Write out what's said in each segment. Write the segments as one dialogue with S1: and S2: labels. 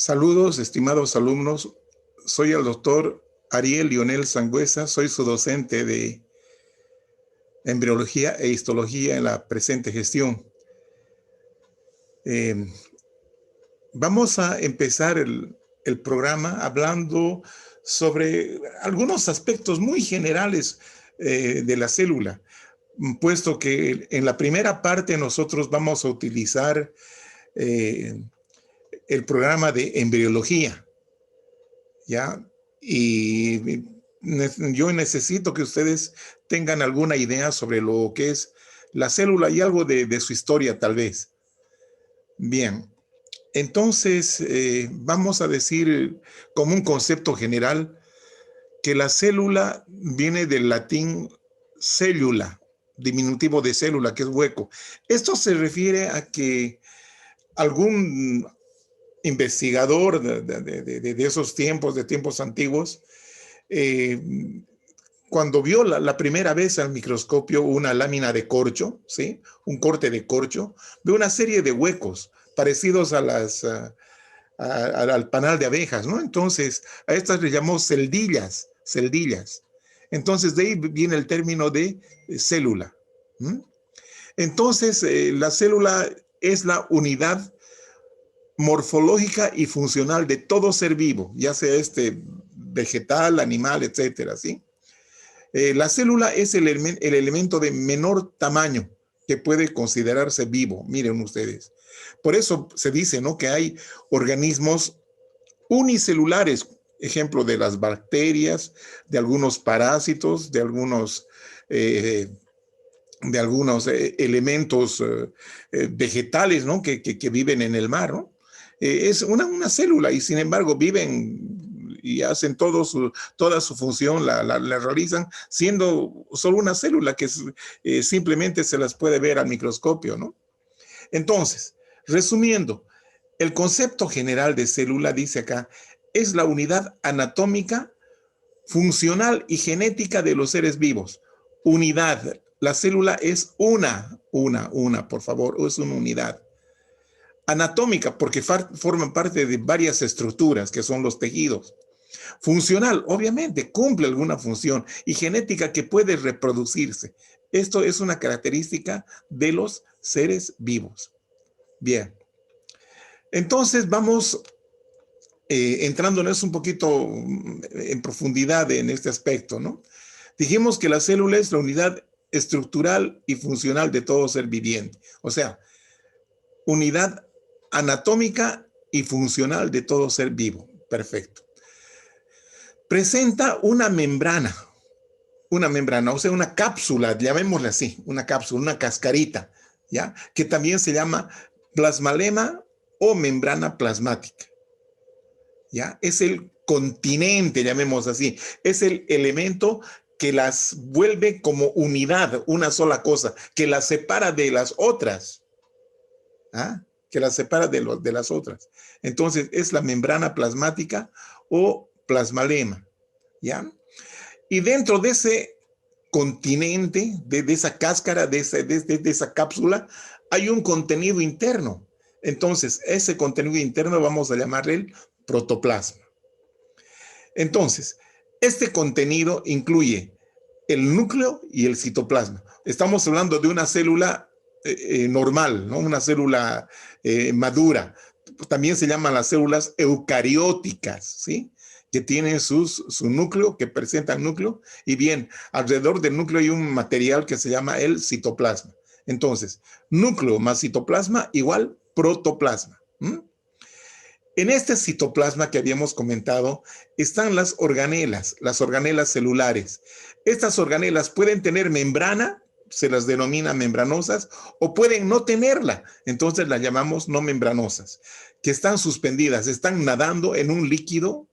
S1: Saludos, estimados alumnos. Soy el doctor Ariel Lionel Sangüesa. Soy su docente de embriología e histología en la presente gestión. Vamos a empezar el programa hablando sobre algunos aspectos muy generales de la célula, puesto que en la primera parte nosotros vamos a utilizar el programa de embriología, ¿ya? Y yo necesito que ustedes tengan alguna idea sobre lo que es la célula y algo de su historia, tal vez. Bien, entonces vamos a decir como un concepto general que la célula viene del latín cellula, diminutivo de célula, que es hueco. Esto se refiere a que algún investigador de esos tiempos, de tiempos antiguos, cuando vio la primera vez al microscopio una lámina de corcho, ¿sí? Un corte de corcho, ve una serie de huecos parecidos a al panal de abejas, ¿no? Entonces, a estas le llamó celdillas. Entonces, de ahí viene el término de célula. Entonces, la célula es la unidad morfológica y funcional de todo ser vivo, ya sea vegetal, animal, etcétera, ¿sí? La célula es el elemento de menor tamaño que puede considerarse vivo, miren ustedes. Por eso se dice, ¿no?, que hay organismos unicelulares, ejemplo de las bacterias, de algunos parásitos, de algunos elementos vegetales, ¿no?, que viven en el mar, ¿no? Es una célula y sin embargo viven y hacen toda su función, la realizan siendo solo una célula que simplemente se las puede ver al microscopio, ¿no? Entonces, resumiendo, el concepto general de célula, dice acá, es la unidad anatómica, funcional y genética de los seres vivos. Unidad. La célula es una, por favor, es una unidad. Anatómica, porque forman parte de varias estructuras, que son los tejidos. Funcional, obviamente, cumple alguna función. Y genética, que puede reproducirse. Esto es una característica de los seres vivos. Bien. Entonces, vamos entrándonos un poquito en profundidad en este aspecto, ¿no? Dijimos que la célula es la unidad estructural y funcional de todo ser viviente. O sea, unidad anatómica y funcional de todo ser vivo. Perfecto. Presenta una membrana, o sea, una cápsula, llamémosla así, una cápsula, una cascarita, ¿ya? Que también se llama plasmalema o membrana plasmática, ¿ya? Es el continente, llamémoslo así, es el elemento que las vuelve como unidad, una sola cosa, que las separa de las otras, ¿ah? Que las separa de las otras. Entonces, es la membrana plasmática o plasmalema, ¿ya? Y dentro de ese continente, de esa cáscara, de esa cápsula, hay un contenido interno. Entonces, ese contenido interno vamos a llamarle el protoplasma. Entonces, este contenido incluye el núcleo y el citoplasma. Estamos hablando de una célula normal, ¿no? Una célula madura. También se llaman las células eucarióticas, ¿sí? Que tienen su núcleo, que presentan núcleo, y bien, alrededor del núcleo hay un material que se llama el citoplasma. Entonces, núcleo más citoplasma igual protoplasma. En este citoplasma que habíamos comentado están las organelas celulares. Estas organelas pueden tener membrana, se las denomina membranosas, o pueden no tenerla, entonces las llamamos no membranosas, que están suspendidas, están nadando en un líquido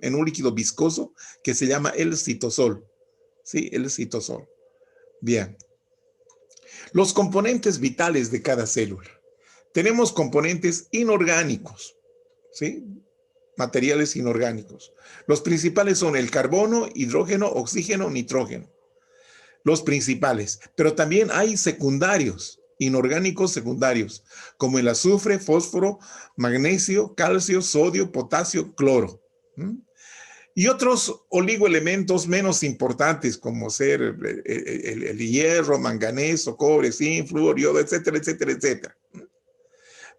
S1: viscoso que se llama el citosol. ¿Sí? El citosol. Bien. Los componentes vitales de cada célula. Tenemos componentes inorgánicos, ¿sí? Materiales inorgánicos. Los principales son el carbono, hidrógeno, oxígeno, nitrógeno. Los principales, pero también hay secundarios inorgánicos secundarios, como el azufre, fósforo, magnesio, calcio, sodio, potasio, cloro. Y otros oligoelementos menos importantes, como ser el hierro, manganeso, cobre, zinc, flúor, yodo, etcétera, etcétera, etcétera.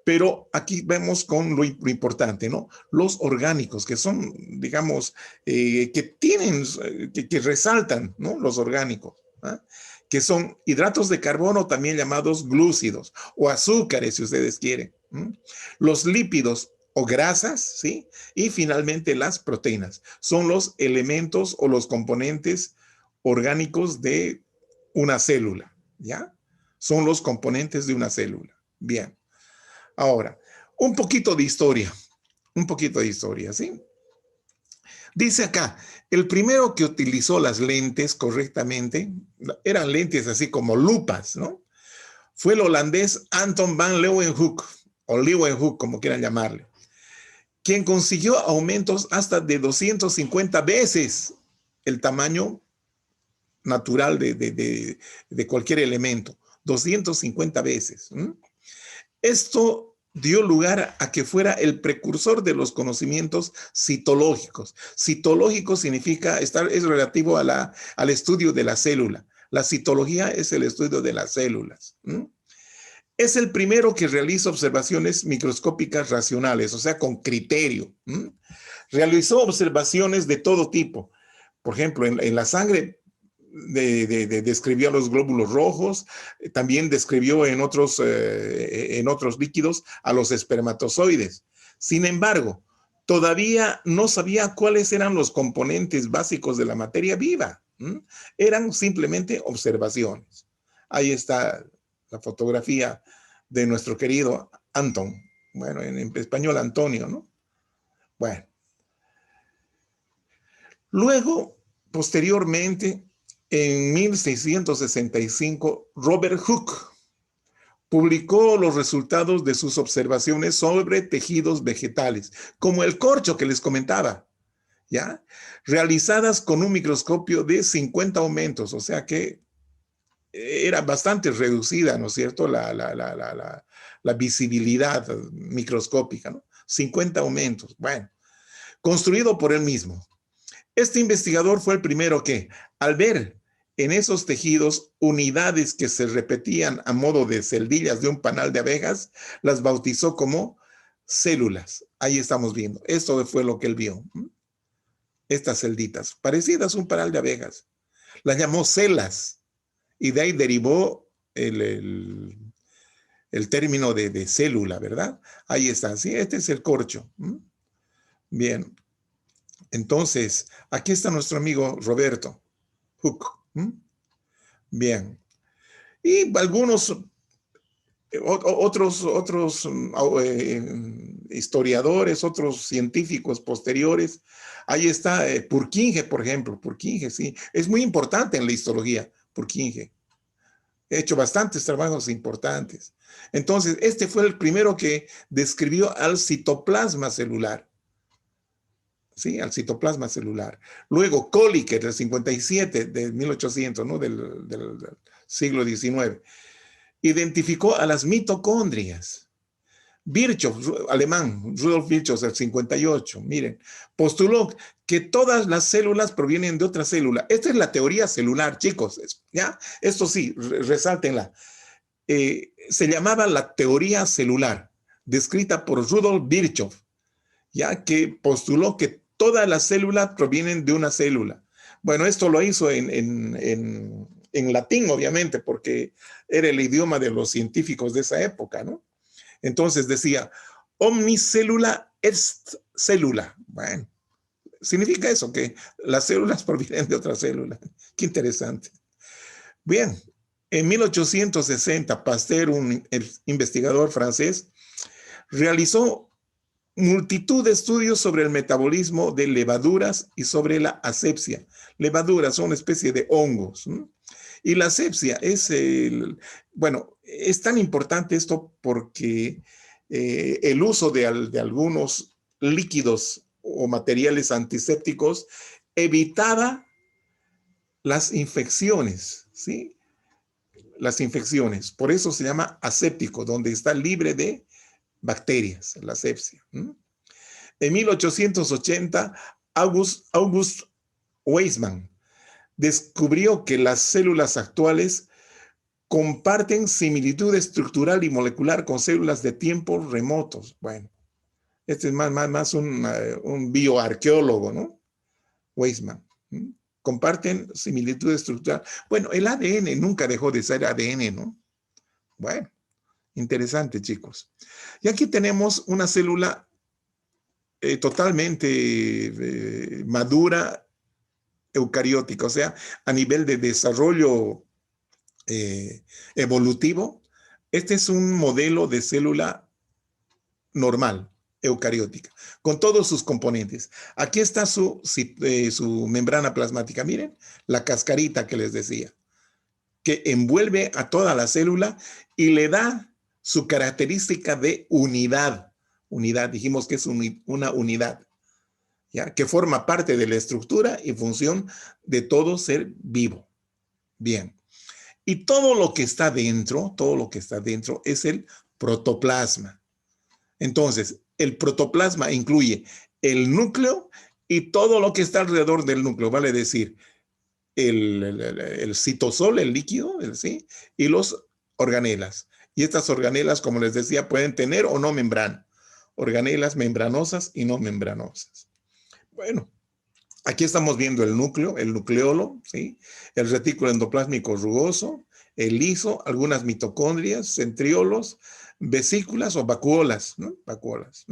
S1: Pero aquí vemos con lo importante, ¿no? Los orgánicos, que son, digamos, que tienen, que resaltan, ¿no? Los orgánicos, ¿eh? Que son hidratos de carbono, también llamados glúcidos, o azúcares, si ustedes quieren. Los lípidos o grasas, ¿sí? Y finalmente las proteínas. Son los elementos o los componentes orgánicos de una célula, ¿ya? Son los componentes de una célula. Bien. Ahora, un poquito de historia, ¿sí? Dice acá, el primero que utilizó las lentes correctamente, eran lentes así como lupas, ¿no? Fue el holandés Anton van Leeuwenhoek, o Leeuwenhoek, como quieran llamarle, quien consiguió aumentos hasta de 250 veces el tamaño natural de cualquier elemento, 250 veces. Esto dio lugar a que fuera el precursor de los conocimientos citológicos. Citológico significa, es relativo al estudio de la célula. La citología es el estudio de las células. Es el primero que realiza observaciones microscópicas racionales, o sea, con criterio. Realizó observaciones de todo tipo. Por ejemplo, en la sangre describió los glóbulos rojos, también describió en otros líquidos a los espermatozoides. Sin embargo, todavía no sabía cuáles eran los componentes básicos de la materia viva. Eran simplemente observaciones. Ahí está la fotografía de nuestro querido Anton. Bueno, en español Antonio, ¿no? Bueno. Luego, posteriormente, en 1665, Robert Hooke publicó los resultados de sus observaciones sobre tejidos vegetales, como el corcho que les comentaba, ¿ya? Realizadas con un microscopio de 50 aumentos, o sea que era bastante reducida, ¿no es cierto?, la visibilidad microscópica, ¿no? 50 aumentos, bueno, construido por él mismo. Este investigador fue el primero que, al ver en esos tejidos unidades que se repetían a modo de celdillas de un panal de abejas, las bautizó como células. Ahí estamos viendo. Esto fue lo que él vio. Estas celditas, parecidas a un panal de abejas. Las llamó celas. Y de ahí derivó el término de célula, ¿verdad? Ahí está. Sí, este es el corcho. Bien. Entonces, aquí está nuestro amigo Roberto Hooke. Bien. Y algunos otros historiadores, otros científicos posteriores. Ahí está Purkinje, por ejemplo. Purkinje, sí. Es muy importante en la histología, Purkinje. He hecho bastantes trabajos importantes. Entonces, este fue el primero que describió al citoplasma celular. ¿Sí? Al citoplasma celular. Luego, Kolliker, del 57, de 1800, ¿no? Del siglo XIX, identificó a las mitocondrias. Virchow, alemán, Rudolf Virchow, del 58, miren, postuló que todas las células provienen de otra célula. Esta es la teoría celular, chicos, ¿ya? Esto sí, resáltenla. Se llamaba la teoría celular, descrita por Rudolf Virchow, ya que postuló que todas las células provienen de una célula. Bueno, esto lo hizo en latín, obviamente, porque era el idioma de los científicos de esa época, ¿no? Entonces decía, omnicélula est célula. Bueno, significa eso, que las células provienen de otra célula. Qué interesante. Bien, en 1860, Pasteur, un investigador francés, realizó multitud de estudios sobre el metabolismo de levaduras y sobre la asepsia. Levaduras son una especie de hongos. Y la asepsia es bueno, es tan importante esto porque el uso de algunos líquidos o materiales antisépticos evitaba las infecciones, ¿sí? las infecciones. Por eso se llama aséptico, donde está libre de bacterias, la asepsia. En 1880, August Weismann descubrió que las células actuales comparten similitud estructural y molecular con células de tiempos remotos. Bueno, este es más un bioarqueólogo, ¿no? Weismann. Comparten similitud estructural. Bueno, el ADN nunca dejó de ser ADN, ¿no? Bueno, interesante, chicos. Y aquí tenemos una célula totalmente madura, eucariótica, o sea, a nivel de desarrollo evolutivo. Este es un modelo de célula normal, eucariótica, con todos sus componentes. Aquí está su membrana plasmática. Miren, la cascarita que les decía, que envuelve a toda la célula y le da su característica de unidad. Unidad, dijimos que es una unidad, ¿ya? Que forma parte de la estructura y función de todo ser vivo. Bien. Y todo lo que está dentro es el protoplasma. Entonces, el protoplasma incluye el núcleo y todo lo que está alrededor del núcleo, vale decir, el citosol, el líquido, ¿sí? Y los organelas. Y estas organelas, como les decía, pueden tener o no membrana. Organelas membranosas y no membranosas. Bueno, aquí estamos viendo el núcleo, el nucleolo, ¿sí? El retículo endoplásmico rugoso, el liso, algunas mitocondrias, centriolos, vesículas o vacuolas, ¿no? Vacuolas.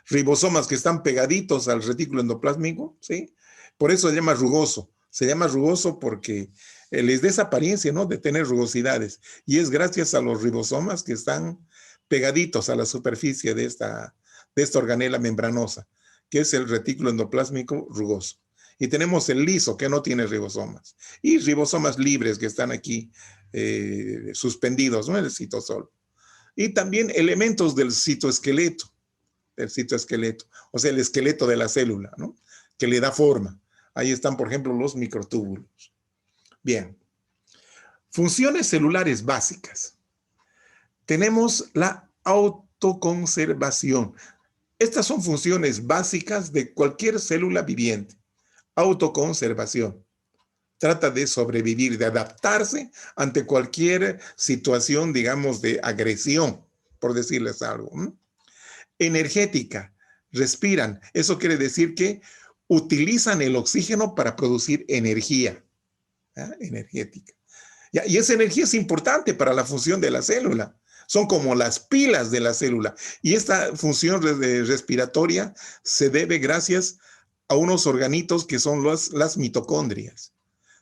S1: Ribosomas que están pegaditos al retículo endoplásmico, ¿sí? Por eso se llama rugoso. Se llama rugoso porque les da esa apariencia, ¿no? De tener rugosidades. Y es gracias a los ribosomas que están pegaditos a la superficie de esta organela membranosa, que es el retículo endoplásmico rugoso. Y tenemos el liso, que no tiene ribosomas. Y ribosomas libres que están aquí suspendidos, ¿no? En el citosol. Y también elementos del citoesqueleto, o sea, el esqueleto de la célula, ¿no? Que le da forma. Ahí están, por ejemplo, los microtúbulos. Bien. Funciones celulares básicas. Tenemos la autoconservación. Estas son funciones básicas de cualquier célula viviente. Autoconservación. Trata de sobrevivir, de adaptarse ante cualquier situación, digamos, de agresión, por decirles algo. Energética. Respiran. Eso quiere decir que utilizan el oxígeno para producir energía. Energética. Y esa energía es importante para la función de la célula. Son como las pilas de la célula. Y esta función respiratoria se debe gracias a unos organitos que son las mitocondrias,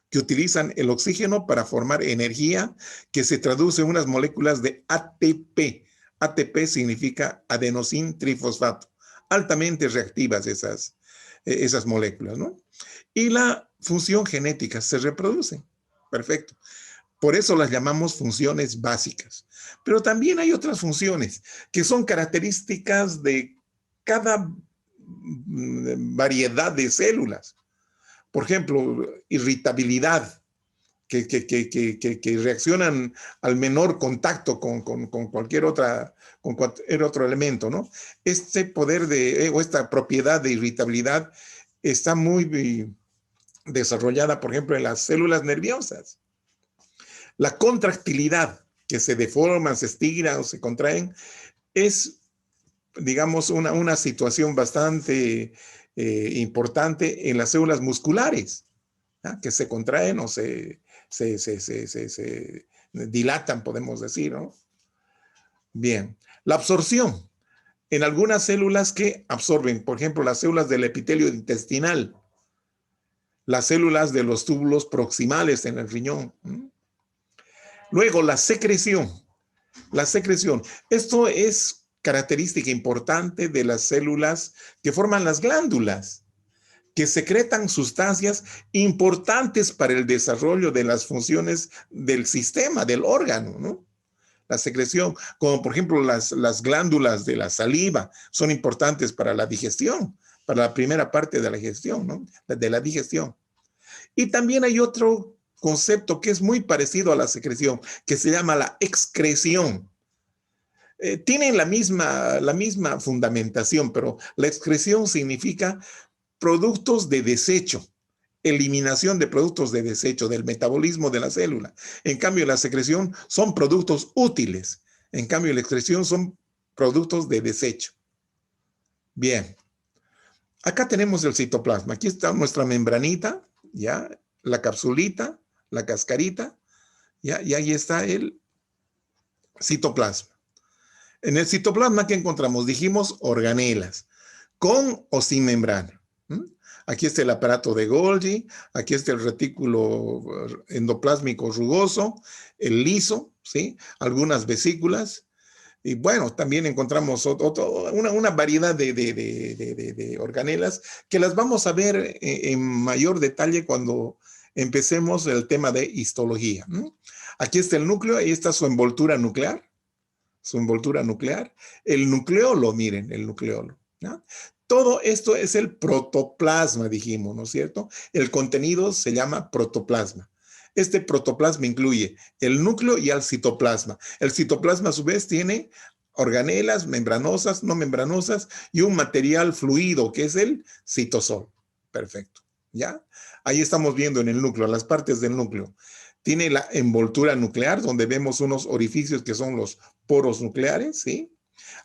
S1: que utilizan el oxígeno para formar energía que se traduce en unas moléculas de ATP. ATP significa adenosín trifosfato. Altamente reactivas esas moléculas, ¿no? Y la función genética se reproduce. Perfecto. Por eso las llamamos funciones básicas. Pero también hay otras funciones que son características de cada variedad de células. Por ejemplo, irritabilidad, que reaccionan al menor contacto con cualquier otro elemento, ¿no? Este poder o esta propiedad de irritabilidad está muy desarrollada, por ejemplo, en las células nerviosas. La contractilidad, que se deforman, se estiran o se contraen, es, digamos, una situación bastante importante en las células musculares, ¿no? Que se contraen o se dilatan, podemos decir, ¿no? Bien, la absorción. En algunas células que absorben, por ejemplo, las células del epitelio intestinal, las células de los túbulos proximales en el riñón. Luego, la secreción. La secreción. Esto es característica importante de las células que forman las glándulas, que secretan sustancias importantes para el desarrollo de las funciones del sistema, del órgano, ¿no? La secreción, como por ejemplo las glándulas de la saliva, son importantes para la digestión, para la primera parte de la digestión, ¿no? De la digestión. Y también hay otra concepto que es muy parecido a la secreción, que se llama la excreción. Tienen la misma fundamentación, pero la excreción significa productos de desecho, eliminación de productos de desecho, del metabolismo de la célula. En cambio, la secreción son productos útiles. En cambio, la excreción son productos de desecho. Bien. Acá tenemos el citoplasma. Aquí está nuestra membranita, ¿ya? La capsulita, la cascarita, ¿ya? Y ahí está el citoplasma. En el citoplasma, ¿qué encontramos? Dijimos organelas, con o sin membrana. Aquí está el aparato de Golgi, aquí está el retículo endoplásmico rugoso, el liso, ¿sí? Algunas vesículas. Y bueno, también encontramos una variedad de organelas que las vamos a ver en mayor detalle cuando empecemos el tema de histología. Aquí está el núcleo, ahí está su envoltura nuclear. Su envoltura nuclear. El nucleolo, miren, el nucleolo, ¿no? Todo esto es el protoplasma, dijimos, ¿no es cierto? El contenido se llama protoplasma. Este protoplasma incluye el núcleo y el citoplasma. El citoplasma, a su vez, tiene organelas membranosas, no membranosas y un material fluido que es el citosol. Perfecto, ¿ya? Ahí estamos viendo en el núcleo, las partes del núcleo. Tiene la envoltura nuclear, donde vemos unos orificios que son los poros nucleares, ¿sí?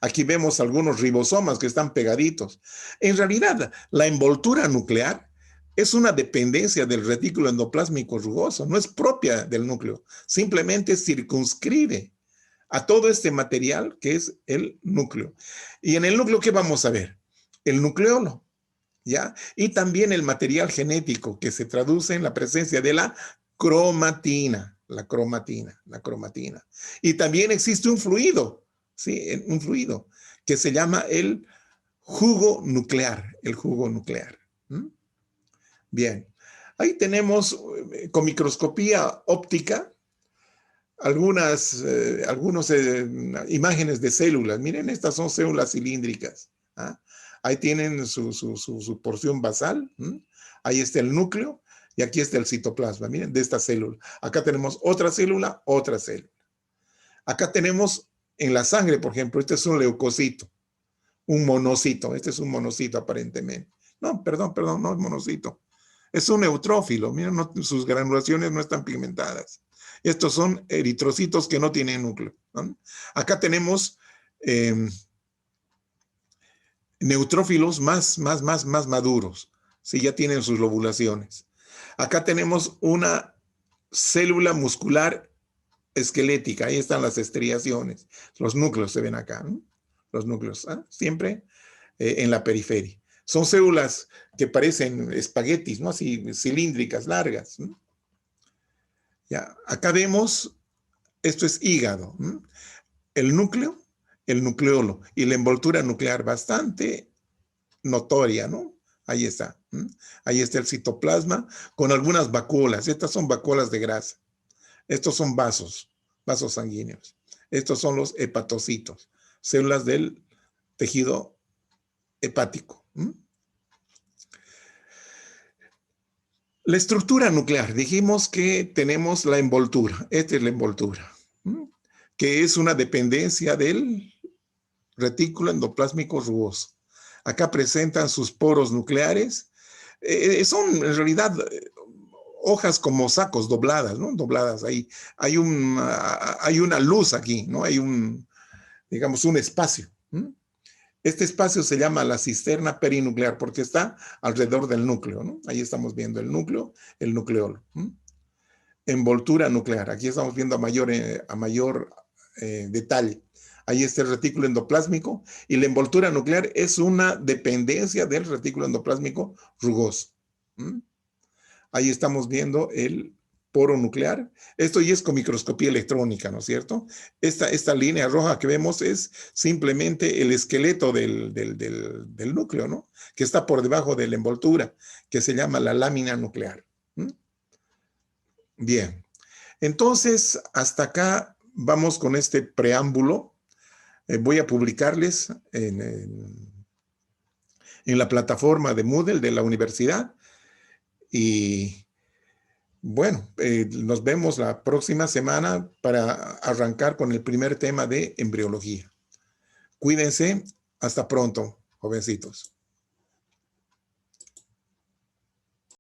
S1: Aquí vemos algunos ribosomas que están pegaditos. En realidad, la envoltura nuclear es una dependencia del retículo endoplásmico rugoso, no es propia del núcleo, simplemente circunscribe a todo este material que es el núcleo. Y en el núcleo, ¿qué vamos a ver? El nucleolo, ¿ya? Y también el material genético que se traduce en la presencia de la cromatina, la cromatina. Y también existe un fluido, ¿sí? Un fluido que se llama el jugo nuclear, el jugo nuclear. Bien, ahí tenemos con microscopía óptica algunas imágenes de células. Miren, estas son células cilíndricas. ¿Ah? Ahí tienen su porción basal. Ahí está el núcleo y aquí está el citoplasma. Miren, de esta célula. Acá tenemos otra célula, otra célula. Acá tenemos en la sangre, por ejemplo, este es un leucocito, un monocito. Este es un monocito aparentemente. No, perdón, no es monocito. Es un neutrófilo. Miren, sus granulaciones no están pigmentadas. Estos son eritrocitos que no tienen núcleo, ¿no? Acá tenemos neutrófilos más maduros, ¿sí? Ya tienen sus lobulaciones. Acá tenemos una célula muscular esquelética, ahí están las estriaciones. Los núcleos se ven acá, ¿no? Los núcleos, ¿eh? Siempre en la periferia. Son células que parecen espaguetis, ¿no? Así cilíndricas, largas, ¿no? Ya, acá vemos, esto es hígado, ¿no? El núcleo, el nucleolo y la envoltura nuclear bastante notoria, ¿no? Ahí está. Ahí está el citoplasma con algunas vacuolas. Estas son vacuolas de grasa. Estos son vasos sanguíneos. Estos son los hepatocitos, células del tejido hepático. La estructura nuclear, dijimos que tenemos la envoltura. Esta es la envoltura, que es una dependencia del retículo endoplásmico rugoso. Acá presentan sus poros nucleares. Son en realidad hojas como sacos dobladas, ¿no? Dobladas ahí. Hay una luz aquí, ¿no? Hay digamos, un espacio. Este espacio se llama la cisterna perinuclear porque está alrededor del núcleo, ¿no? Ahí estamos viendo el núcleo, el nucleolo. Envoltura nuclear. Aquí estamos viendo a mayor detalle. Ahí está el retículo endoplásmico y la envoltura nuclear es una dependencia del retículo endoplásmico rugoso. Ahí estamos viendo el poro nuclear. Esto ya es con microscopía electrónica, ¿no es cierto? Esta línea roja que vemos es simplemente el esqueleto del núcleo, ¿no? Que está por debajo de la envoltura, que se llama la lámina nuclear. Bien. Entonces, hasta acá vamos con este preámbulo. Voy a publicarles en la plataforma de Moodle de la universidad y Bueno, nos vemos la próxima semana para arrancar con el primer tema de embriología. Cuídense. Hasta pronto, jovencitos.